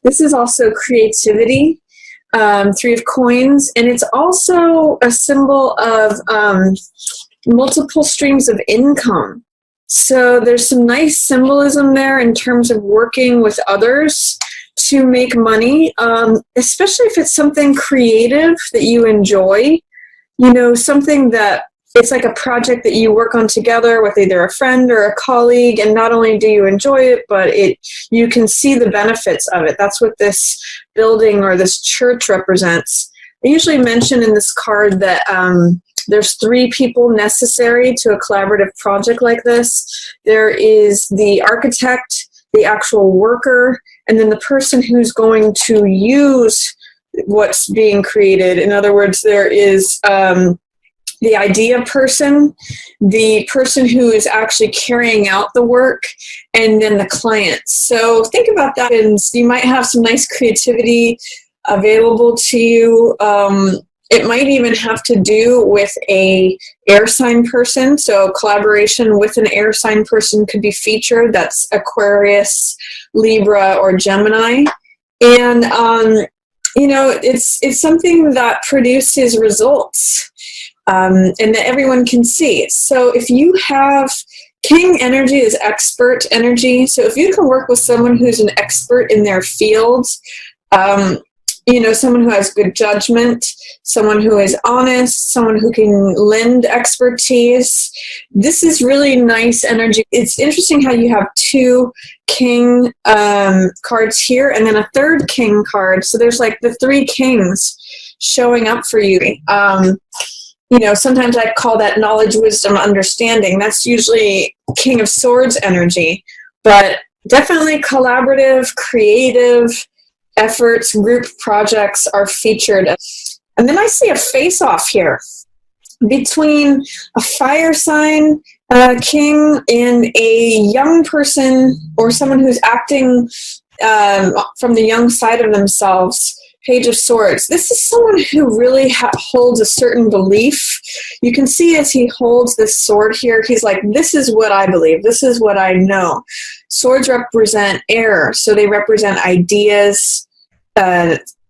This is also creativity, Three of Coins, and it's also a symbol of multiple streams of income. So there's some nice symbolism there in terms of working with others to make money, especially if it's something creative that you enjoy, you know, something that it's like a project that you work on together with either a friend or a colleague, and not only do you enjoy it, but you can see the benefits of it. That's what this building or this church represents. I usually mention in this card that there's 3 people necessary to a collaborative project like this. There is the architect, the actual worker, and then the person who's going to use what's being created. In other words, there is the idea person, the person who is actually carrying out the work, and then the client. So think about that, and you might have some nice creativity available to you. It might even have to do with a air sign person. So collaboration with an air sign person could be featured. That's Aquarius, Libra, or Gemini. And, you know, it's something that produces results and that everyone can see. So if you have King energy is expert energy. So if you can work with someone who's an expert in their field, you know, someone who has good judgment, someone who is honest, someone who can lend expertise. This is really nice energy. It's interesting how you have 2 king cards here and then a 3rd king card. So there's like the 3 kings showing up for you. You know, sometimes I call that knowledge, wisdom, understanding. That's usually King of Swords energy, but definitely collaborative, creative efforts, group projects are featured. And then I see a face-off here between a fire sign king and a young person or someone who's acting from the young side of themselves. Page of Swords. This is someone who really holds a certain belief. You can see as he holds this sword here, he's like, this is what I believe. This is what I know. Swords represent air, so they represent ideas,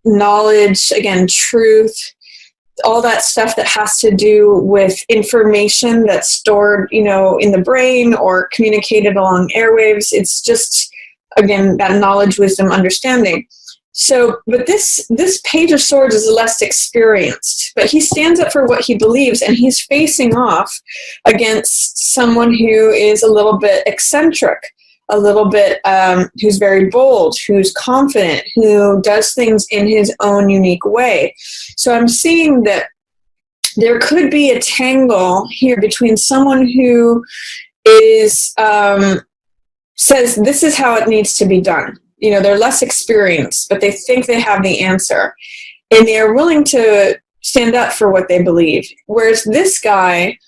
knowledge, again, truth, all that stuff that has to do with information that's stored, you know, in the brain or communicated along airwaves. It's just, again, that knowledge, wisdom, understanding. So, but this Page of Swords is less experienced, but he stands up for what he believes, and he's facing off against someone who is a little bit eccentric, a little bit, who's very bold, who's confident, who does things in his own unique way. So I'm seeing that there could be a tangle here between someone who is, says this is how it needs to be done. You know, they're less experienced, but they think they have the answer. And they're willing to stand up for what they believe. Whereas this guy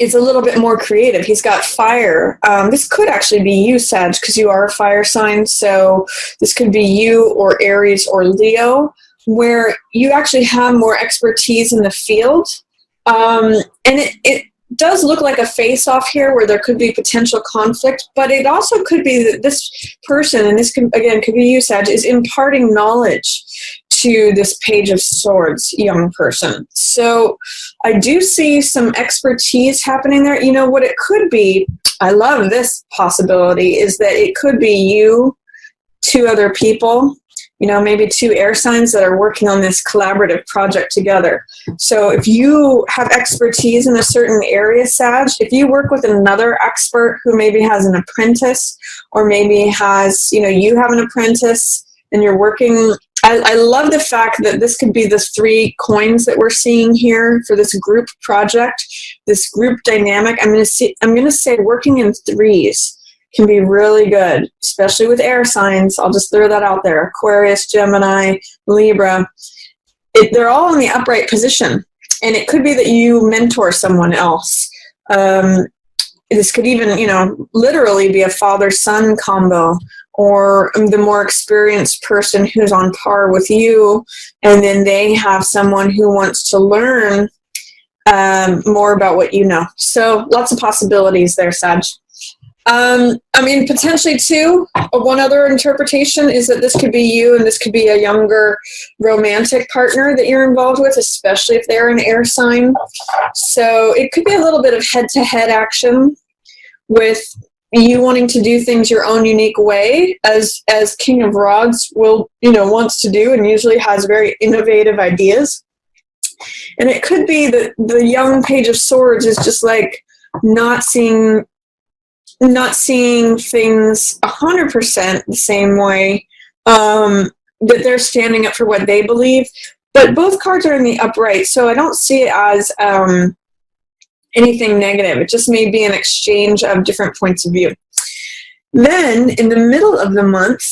is a little bit more creative. He's got fire. This could actually be you, Sag, because you are a fire sign. So this could be you or Aries or Leo, where you actually have more expertise in the field. And it does look like a face-off here where there could be potential conflict, but it also could be that this person, and this can, again, could be you, Sag, is imparting knowledge to this Page of Swords young person. So I do see some expertise happening there. You know what it could be, I love this possibility, is that it could be you, 2 other people, you know, maybe 2 air signs that are working on this collaborative project together. So if you have expertise in a certain area, Sag, if you work with another expert who maybe has an apprentice, or maybe has, you know, you have an apprentice and you're working, I love the fact that this could be the 3 coins that we're seeing here for this group project, this group dynamic. I'm going to say working in 3s can be really good, especially with air signs. I'll just throw that out there. Aquarius, Gemini, Libra. They're all in the upright position. And it could be that you mentor someone else. This could even, you know, literally be a father-son combo, or the more experienced person who's on par with you, and then they have someone who wants to learn more about what you know. So lots of possibilities there, Sag. I mean, potentially too, one other interpretation is that this could be you and this could be a younger romantic partner that you're involved with, especially if they're an air sign. So it could be a little bit of head-to-head action with you wanting to do things your own unique way, as King of Rods will, wants to do and usually has very innovative ideas. And it could be that the young Page of Swords is just like not seeing things 100% the same way, that they're standing up for what they believe. But both cards are in the upright, so I don't see it as anything negative. It just may be an exchange of different points of view. Then, in the middle of the month,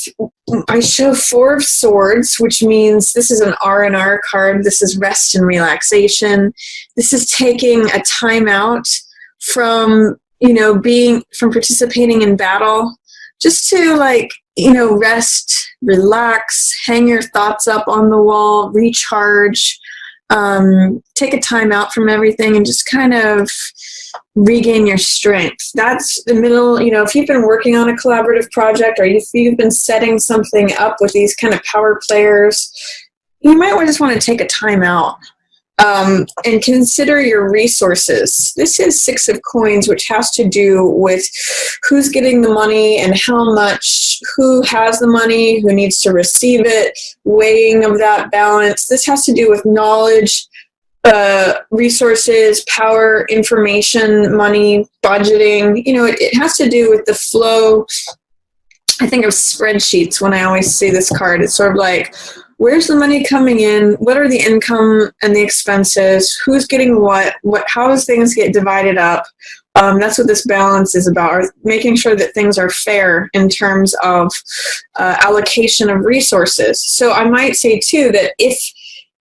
I show Four of Swords, which means this is an R&R card. This is rest and relaxation. This is taking a time out from participating in battle, just to rest, relax, hang your thoughts up on the wall, recharge, take a time out from everything and just kind of regain your strength. That's the middle. If you've been working on a collaborative project, or if you've been setting something up with these kind of power players, you might just want to take a time out. And consider your resources. This is Six of Coins, which has to do with who's getting the money and how much, who has the money, who needs to receive it, weighing of that balance. This has to do with knowledge, resources, power, information, money, budgeting. It has to do with the flow. I think of spreadsheets when I always see this card. It's sort of like, where's the money coming in? What are the income and the expenses? Who's getting what? How does things get divided up? That's what this balance is about, or making sure that things are fair in terms of allocation of resources. So I might say too that if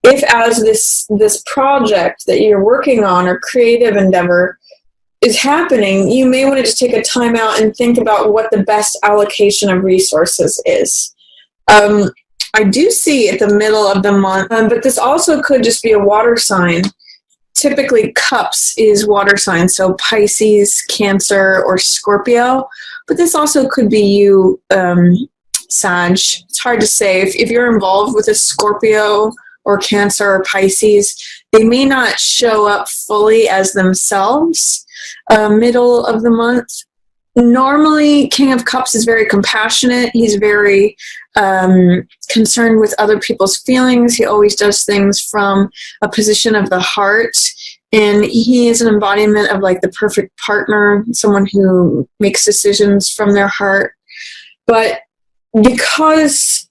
as this project that you're working on or creative endeavor is happening, you may want to just take a time out and think about what the best allocation of resources is. I do see at the middle of the month, but this also could just be a water sign. Typically, Cups is water sign, so Pisces, Cancer, or Scorpio. But this also could be you, Sag. It's hard to say. If you're involved with a Scorpio or Cancer or Pisces, they may not show up fully as themselves middle of the month. Normally, King of Cups is very compassionate. He's very concerned with other people's feelings. He always does things from a position of the heart. And he is an embodiment of the perfect partner, someone who makes decisions from their heart. But because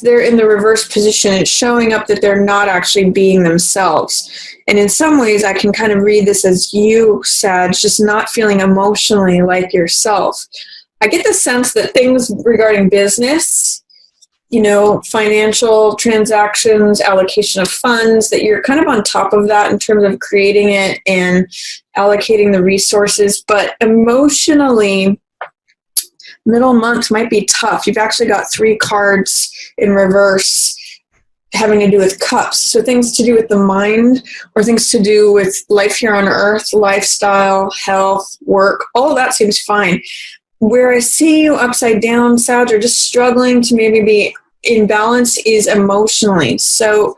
they're in the reverse position, it's showing up that they're not actually being themselves. And in some ways, I can kind of read this as you, Sag, just not feeling emotionally like yourself. I get the sense that things regarding business, financial transactions, allocation of funds, that you're kind of on top of that in terms of creating it and allocating the resources. But emotionally, middle month might be tough. You've actually got 3 cards in reverse having to do with Cups. So things to do with the mind, or things to do with life here on earth, lifestyle, health, work, all of that seems fine. Where I see you upside down, Sag, or just struggling to maybe be in balance is emotionally. So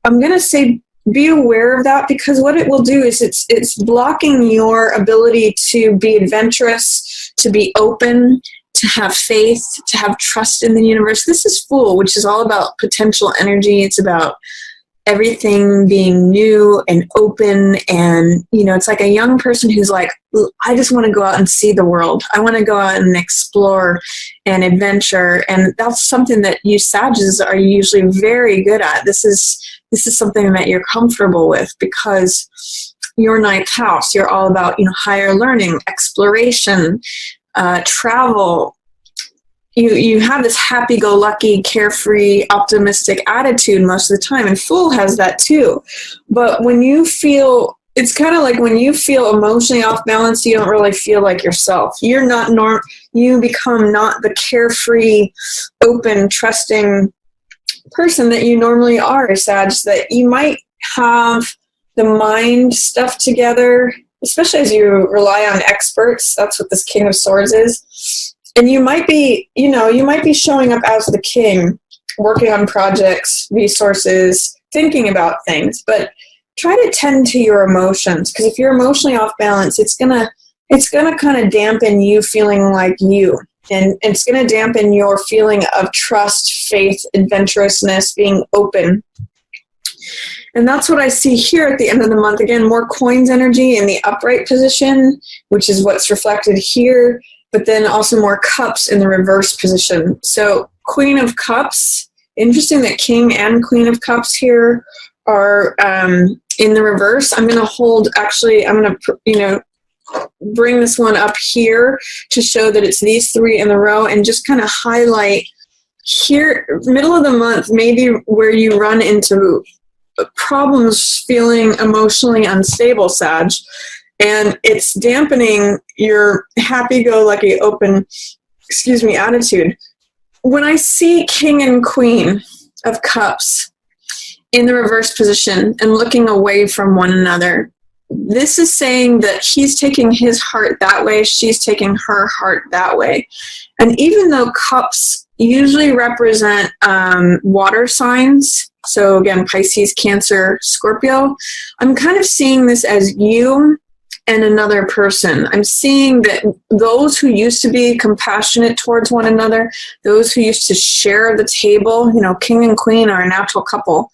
I'm going to say be aware of that, because what it will do is it's blocking your ability to be adventurous, to be open, to have faith, to have trust in the universe. This is Fool, which is all about potential energy. It's about everything being new and open. And, it's like a young person who's like, I just want to go out and see the world. I want to go out and explore and adventure. And that's something that you Sages are usually very good at. This is something that you're comfortable with, because your 9th house, you're all about, higher learning, exploration, travel. You have this happy-go-lucky, carefree, optimistic attitude most of the time, and Fool has that too. But when you feel, it's kind of like when you feel emotionally off balance, you don't really feel like yourself. You're not you become not the carefree, open, trusting person that you normally are, Sag. That you might have the mind stuff together, especially as you rely on experts. That's what this King of Swords is. And you might be, you might be showing up as the king, working on projects, resources, thinking about things, but try to tend to your emotions, because if you're emotionally off balance, it's gonna kind of dampen you feeling like you, and it's gonna dampen your feeling of trust, faith, adventurousness, being open. And that's what I see here at the end of the month. Again, more coins energy in the upright position, which is what's reflected here, but then also more cups in the reverse position. So Queen of Cups, interesting that King and Queen of Cups here are in the reverse. I'm going to hold, actually, I'm going to, bring this one up here to show that it's these three in a row, and just kind of highlight here, middle of the month, maybe where you run into problems feeling emotionally unstable, Sag, and it's dampening your happy-go-lucky, open, attitude. When I see King and Queen of Cups in the reverse position and looking away from one another, this is saying that he's taking his heart that way, she's taking her heart that way. And even though cups usually represent water signs, so again, Pisces, Cancer, Scorpio, I'm kind of seeing this as you and another person. I'm seeing that those who used to be compassionate towards one another, those who used to share the table, King and Queen are a natural couple.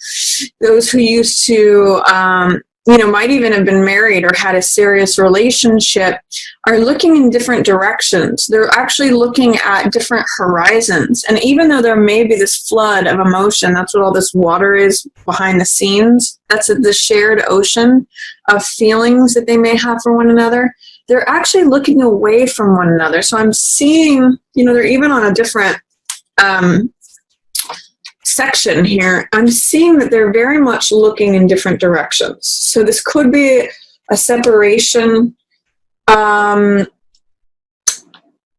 Those who used to, might even have been married or had a serious relationship, are looking in different directions. They're actually looking at different horizons. And even though there may be this flood of emotion, that's what all this water is behind the scenes, that's the shared ocean of feelings that they may have for one another, they're actually looking away from one another. So I'm seeing, they're even on a different section here. I'm seeing that they're very much looking in different directions. So this could be a separation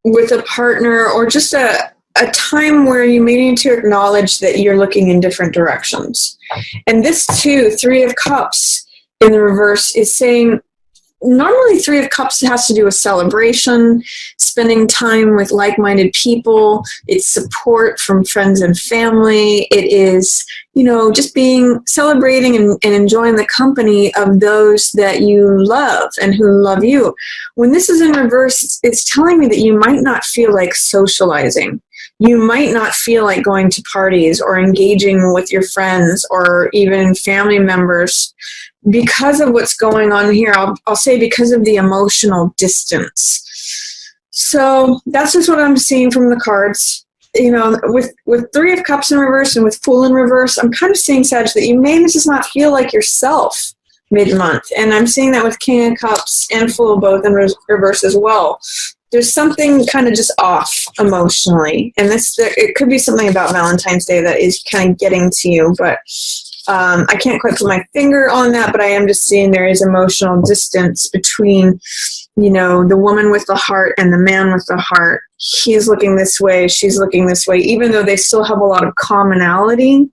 with a partner, or just a time where you may need to acknowledge that you're looking in different directions. And this too, Three of Cups in the reverse, is saying normally Three of Cups has to do with celebration, spending time with like-minded people. It's support from friends and family. It is, just celebrating and enjoying the company of those that you love and who love you. When this is in reverse, it's telling me that you might not feel like socializing. You might not feel like going to parties or engaging with your friends or even family members because of what's going on here. I'll say because of the emotional distance. So that's just what I'm seeing from the cards. With Three of Cups in reverse and with Fool in reverse, I'm kind of seeing, Sag, that you may just not feel like yourself mid-month. And I'm seeing that with King of Cups and Fool both in reverse as well. There's something kind of just off emotionally. And it could be something about Valentine's Day that is kind of getting to you, but I can't quite put my finger on that, but I am just seeing there is emotional distance between, the woman with the heart and the man with the heart. He's looking this way, she's looking this way. Even though they still have a lot of commonality,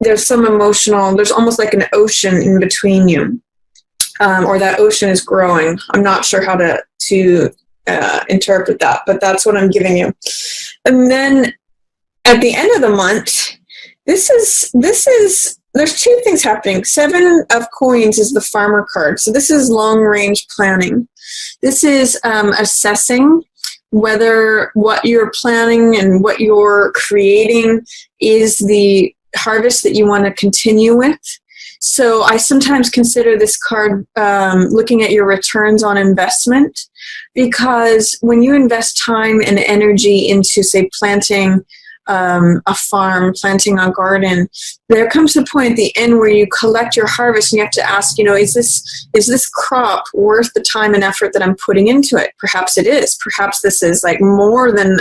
there's some emotional, there's almost like an ocean in between you. Or that ocean is growing. I'm not sure how to interpret that, but that's what I'm giving you. And then at the end of the month, there's two things happening. Seven of Coins is the Farmer card. So this is long-range planning. This is assessing whether what you're planning and what you're creating is the harvest that you want to continue with. So I sometimes consider this card looking at your returns on investment, because when you invest time and energy into, say, planting a farm, planting a garden, there comes a point at the end where you collect your harvest and you have to ask, is this crop worth the time and effort that I'm putting into it? Perhaps it is. Perhaps this is like more than,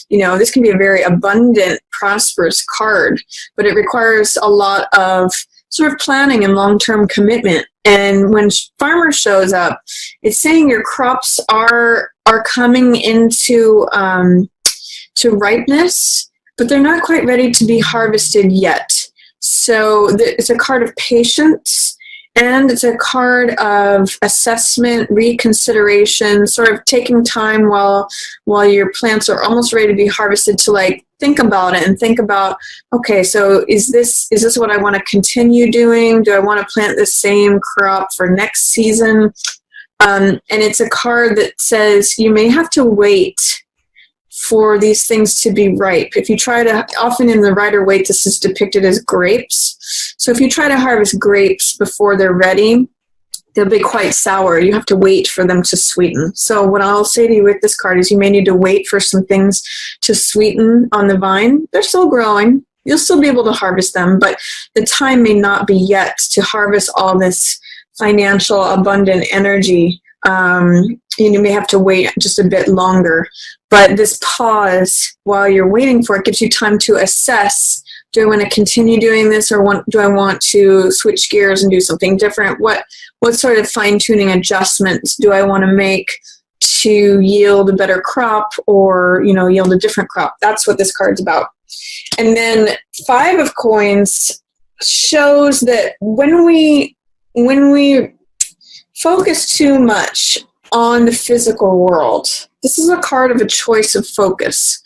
this can be a very abundant, prosperous card, but it requires a lot of sort of planning and long-term commitment. And when Farmer shows up, it's saying your crops are coming into to ripeness, but they're not quite ready to be harvested yet. So it's a card of patience And it's a card of assessment, reconsideration, sort of taking time while your plants are almost ready to be harvested to like think about it and think about, okay, so is this what I want to continue doing? Do I want to plant the same crop for next season? And it's a card that says you may have to wait for these things to be ripe. If you try to, often in the Rider-Waite, this is depicted as grapes. So if you try to harvest grapes before they're ready, they'll be quite sour. You have to wait for them to sweeten. So what I'll say to you with this card is you may need to wait for some things to sweeten on the vine. They're still growing. You'll still be able to harvest them, but the time may not be yet to harvest all this financial abundant energy. You may have to wait just a bit longer. But this pause while you're waiting for it gives you time to assess, do I want to continue doing this, or do I want to switch gears and do something different? What sort of fine-tuning adjustments do I want to make to yield a better crop, or yield a different crop? That's what this card's about. And then 5 of Coins shows that when we focus too much on the physical world, this is a card of a choice of focus.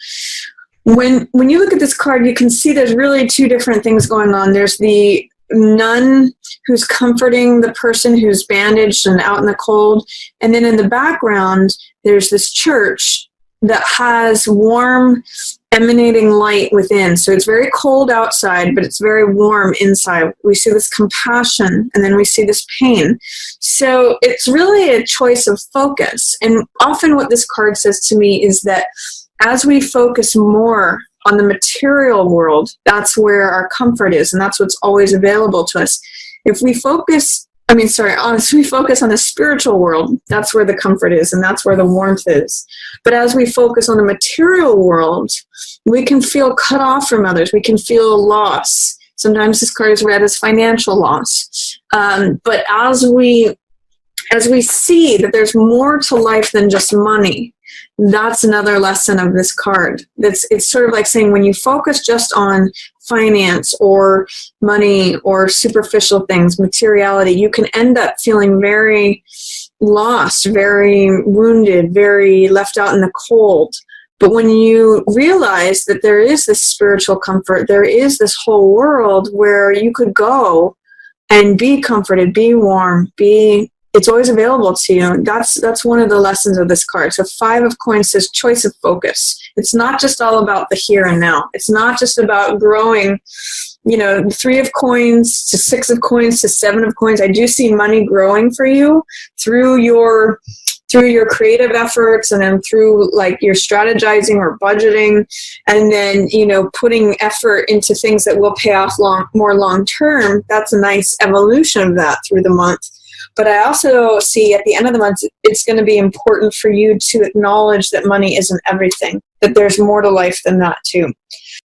When you look at this card, you can see there's really 2 different things going on. There's the nun who's comforting the person who's bandaged and out in the cold. And then in the background, there's this church that has warm, emanating light within. So it's very cold outside, but it's very warm inside. We see this compassion, and then we see this pain. So it's really a choice of focus. And often what this card says to me is that as we focus more on the material world, that's where our comfort is, and that's what's always available to us. If we focus, as we focus on the spiritual world, that's where the comfort is, and that's where the warmth is. But as we focus on the material world, we can feel cut off from others. We can feel loss. Sometimes this card is read as financial loss. But as we see that there's more to life than just money, that's another lesson of this card. It's sort of like saying when you focus just on finance or money or superficial things, materiality, you can end up feeling very lost, very wounded, very left out in the cold. But when you realize that there is this spiritual comfort, there is this whole world where you could go and be comforted, be warm, it's always available to you. That's one of the lessons of this card. So 5 of Coins says choice of focus. It's not just all about the here and now. It's not just about growing, 3 of Coins to 6 of Coins to 7 of Coins. I do see money growing for you through your creative efforts, and then through like your strategizing or budgeting, and then putting effort into things that will pay off more long term. That's a nice evolution of that through the month. But I also see at the end of the month, it's going to be important for you to acknowledge that money isn't everything, that there's more to life than that too.